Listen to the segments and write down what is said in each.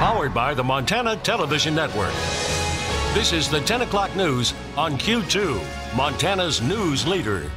Powered by the Montana Television Network. This is the 10 o'clock news on Q2, Montana's news leader.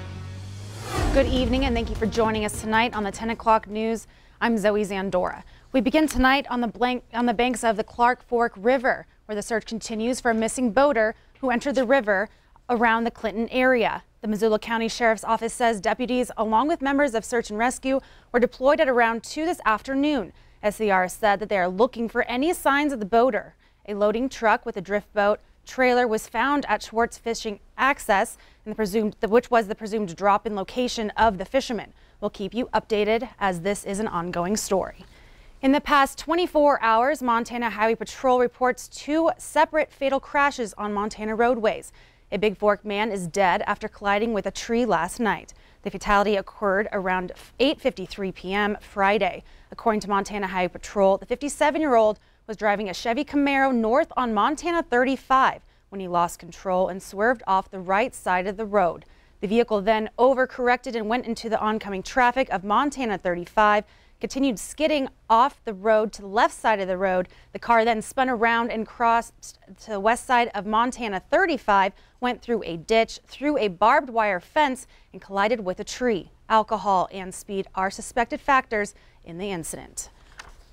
Good evening and thank you for joining us tonight on the 10 o'clock news. I'm Zoe Zandora. We begin tonight on the banks of the Clark Fork River, where the search continues for a missing boater who entered the river around the Clinton area. The Missoula County Sheriff's Office says deputies, along with members of search and rescue, were deployed at around 2 this afternoon. SCR said that they are looking for any signs of the boater. A loading truck with a drift boat trailer was found at Schwartz Fishing Access, which was the presumed drop-in location of the fisherman. We'll keep you updated as this is an ongoing story. In the past 24 hours, Montana Highway Patrol reports 2 separate fatal crashes on Montana roadways. A Big Fork man is dead after colliding with a tree last night. The fatality occurred around 8:53 p.m. Friday. According to Montana Highway Patrol, the 57-year-old was driving a Chevy Camaro north on Montana 35 when he lost control and swerved off the right side of the road. The vehicle then overcorrected and went into the oncoming traffic of Montana 35, continued skidding off the road to the left side of the road. The car then spun around and crossed to the west side of Montana 35, went through a ditch, through a barbed wire fence, and collided with a tree. Alcohol and speed are suspected factors in the incident.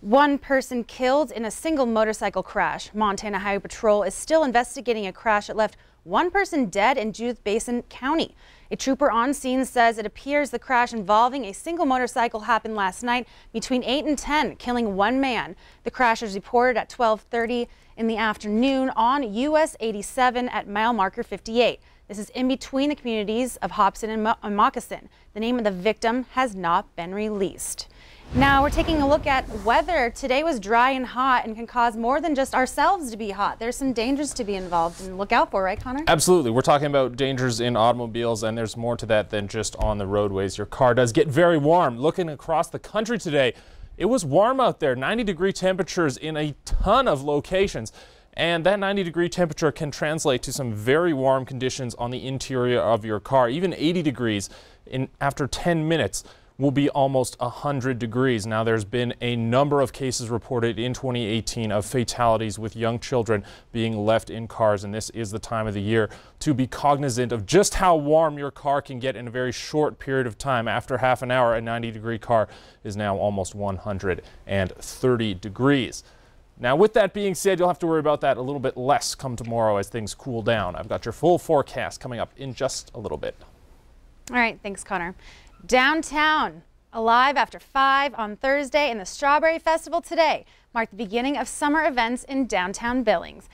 1 person killed in a single motorcycle crash. Montana Highway Patrol is still investigating a crash that left 1 person dead in Judith Basin County. A trooper on scene says it appears the crash involving a single motorcycle happened last night between 8 and 10, killing 1 man. The crash was reported at 12:30 in the afternoon on US 87 at mile marker 58. This is in between the communities of Hobson and Moccasin. The name of the victim has not been released. Now we're taking a look at weather. Today was dry and hot and can cause more than just ourselves to be hot. There's some dangers to be involved and look out for, right, Connor? Absolutely. We're talking about dangers in automobiles, and there's more to that than just on the roadways. Your car does get very warm. Looking across the country today, it was warm out there. 90-degree temperatures in a ton of locations. And that 90-degree temperature can translate to some very warm conditions on the interior of your car. Even 80 degrees after 10 minutes will be almost 100 degrees. Now, there's been a number of cases reported in 2018 of fatalities with young children being left in cars, and this is the time of the year to be cognizant of just how warm your car can get in a very short period of time. After half an hour, a 90-degree car is now almost 130 degrees. Now, with that being said, you'll have to worry about that a little bit less come tomorrow as things cool down. I've got your full forecast coming up in just a little bit. All right, thanks, Connor. Downtown, alive after 5 on Thursday, and the Strawberry Festival today marked the beginning of summer events in downtown Billings.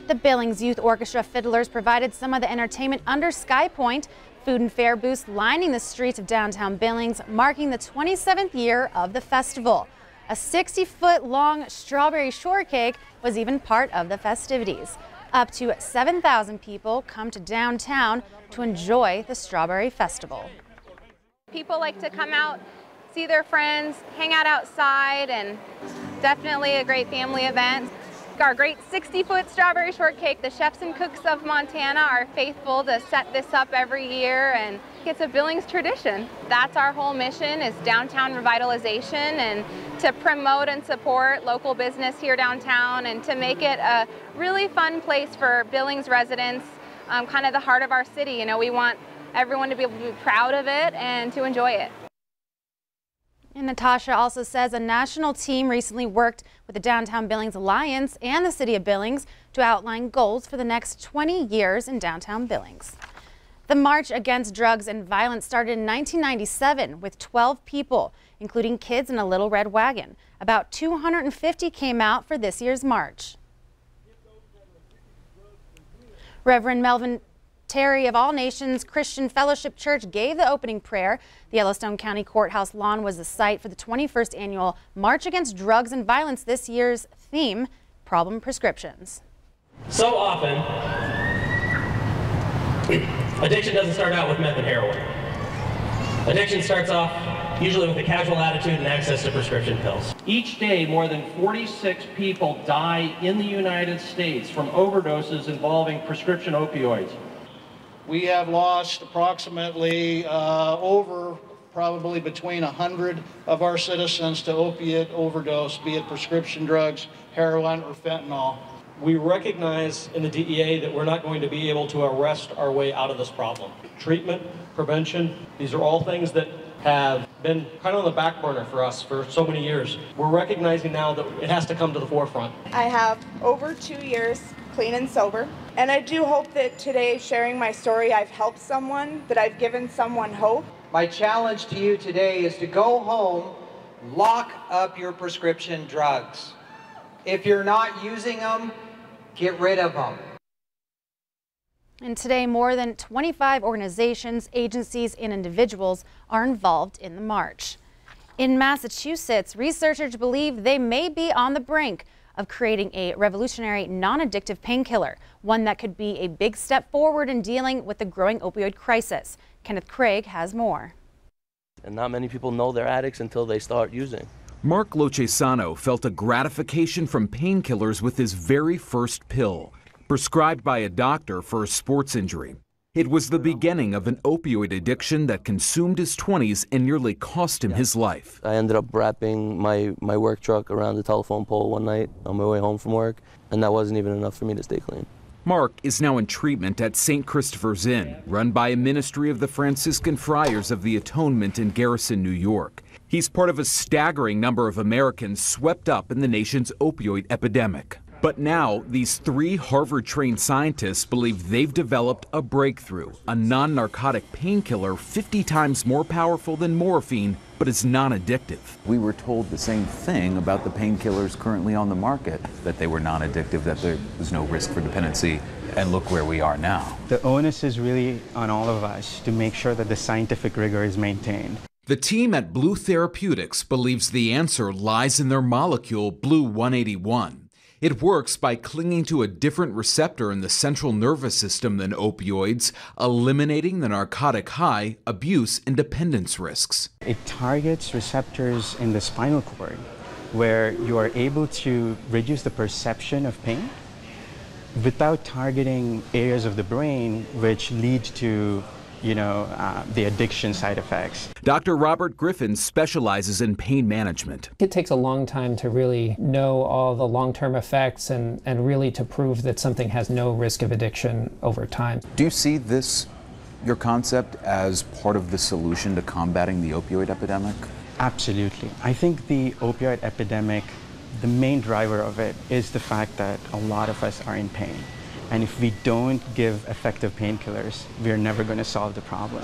The Billings Youth Orchestra Fiddlers provided some of the entertainment under Sky Point. Food and fare booths lining the streets of downtown Billings, marking the 27th year of the festival. A 60-foot-long strawberry shortcake was even part of the festivities. Up to 7,000 people come to downtown to enjoy the Strawberry Festival. People like to come out, see their friends, hang out outside, and definitely a great family event. Our great 60-foot strawberry shortcake, the chefs and cooks of Montana are faithful to set this up every year, and it's a Billings tradition. That's our whole mission, is downtown revitalization and to promote and support local business here downtown and to make it a really fun place for Billings residents, kind of the heart of our city. You know, we want everyone to be able to be proud of it and to enjoy it. And Natasha also says a national team recently worked with the Downtown Billings Alliance and the City of Billings to outline goals for the next 20 years in downtown Billings. The March Against Drugs and Violence started in 1997 with 12 people, including kids in a little red wagon. About 250 came out for this year's march. Reverend Melvin Terry of All Nations Christian Fellowship Church gave the opening prayer. The Yellowstone County Courthouse lawn was the site for the 21st annual March Against Drugs and Violence. This year's theme, Problem Prescriptions. So often, addiction doesn't start out with meth and heroin. Addiction starts off usually with a casual attitude and access to prescription pills. Each day, more than 46 people die in the United States from overdoses involving prescription opioids. We have lost approximately probably between 100 of our citizens to opiate overdose, be it prescription drugs, heroin, or fentanyl. We recognize in the DEA that we're not going to be able to arrest our way out of this problem. Treatment, prevention, these are all things that have been kind of on the back burner for us for so many years. We're recognizing now that it has to come to the forefront. I have over 2 years clean and sober, and I do hope that today, sharing my story, I've helped someone, that I've given someone hope. My challenge to you today is to go home, lock up your prescription drugs. If you're not using them, get rid of them. And today, more than 25 organizations, agencies, and individuals are involved in the march. In Massachusetts, researchers believe they may be on the brink of creating a revolutionary non-addictive painkiller, one that could be a big step forward in dealing with the growing opioid crisis. Kenneth Craig has more. And not many people know they're addicts until they start using. Mark Lochesano felt a gratification from painkillers with his very first pill, prescribed by a doctor for a sports injury. It was the beginning of an opioid addiction that consumed his 20s and nearly cost him his life. I ended up wrapping my work truck around the telephone pole one night on my way home from work, and that wasn't even enough for me to stay clean. Mark is now in treatment at St. Christopher's Inn, run by a ministry of the Franciscan Friars of the Atonement in Garrison, New York. He's part of a staggering number of Americans swept up in the nation's opioid epidemic. But now, these 3 Harvard-trained scientists believe they've developed a breakthrough, a non-narcotic painkiller 50 times more powerful than morphine, but is non-addictive. We were told the same thing about the painkillers currently on the market, that they were non-addictive, that there was no risk for dependency, and look where we are now. The onus is really on all of us to make sure that the scientific rigor is maintained. The team at Blue Therapeutics believes the answer lies in their molecule Blue 181. It works by clinging to a different receptor in the central nervous system than opioids, eliminating the narcotic high, abuse, and dependence risks. It targets receptors in the spinal cord, where you are able to reduce the perception of pain without targeting areas of the brain which lead to the addiction side effects. Dr. Robert Griffin specializes in pain management. It takes a long time to really know all the long-term effects and really to prove that something has no risk of addiction over time. Do you see this, your concept, as part of the solution to combating the opioid epidemic? Absolutely. I think the opioid epidemic, the main driver of it is the fact that a lot of us are in pain. And if we don't give effective painkillers, we're never going to solve the problem.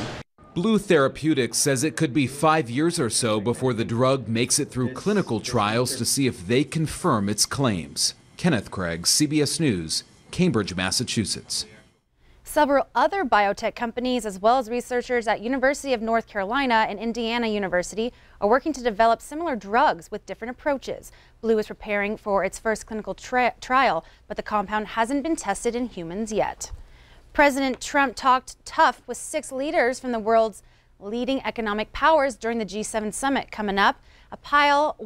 Blue Therapeutics says it could be 5 years or so before the drug makes it through clinical trials to see if they confirm its claims. Kenneth Craig, CBS News, Cambridge, Massachusetts. Several other biotech companies, as well as researchers at University of North Carolina and Indiana University, are working to develop similar drugs with different approaches. Blue is preparing for its first clinical trial, but the compound hasn't been tested in humans yet. President Trump talked tough with 6 leaders from the world's leading economic powers during the G7 summit coming up. A pilot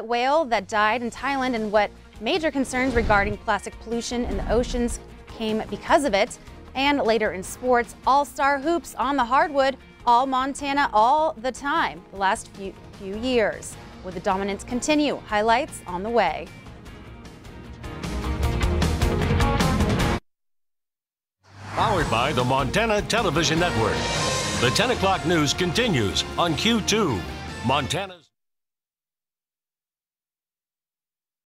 whale that died in Thailand, and what major concerns regarding plastic pollution in the oceans came because of it. And later in sports, all-star hoops on the hardwood, all Montana all the time the last few years. Will the dominance continue? Highlights on the way. Powered by the Montana Television Network. The 10 o'clock news continues on Q2, Montana's